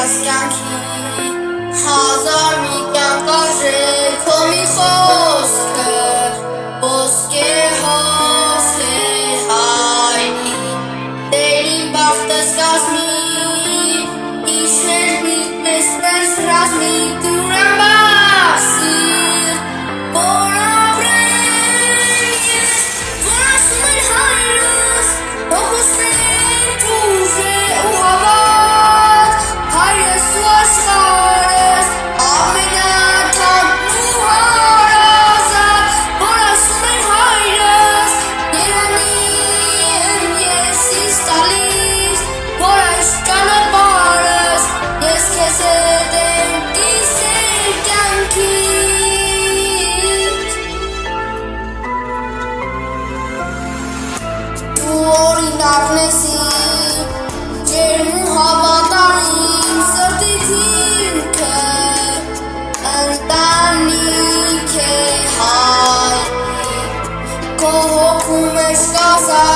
Կյանքի հազար մի կյանք արժե քո մի խոսքը ոսկե հոս է հայնի դերին բախտս կազմի իջներ միտպես պես ռազմի դուրան բասիր որ ապրեմ ես որ ասում են հայրս ողոսնեն թուժե ու հավատ հայրս ու աշխարհս ամենաթանկն ու հարազատ որ ասում են հայրս Երանի եմ ես ինձ տալիս որ այս ճանապարհս ես քեզ հետ եմ կիսել կյանքից դու օրինակն ես ջերմ ու հավատարիմ սրտի թիրքը ընտանիք է հայրիկ քո հոգում ես կազա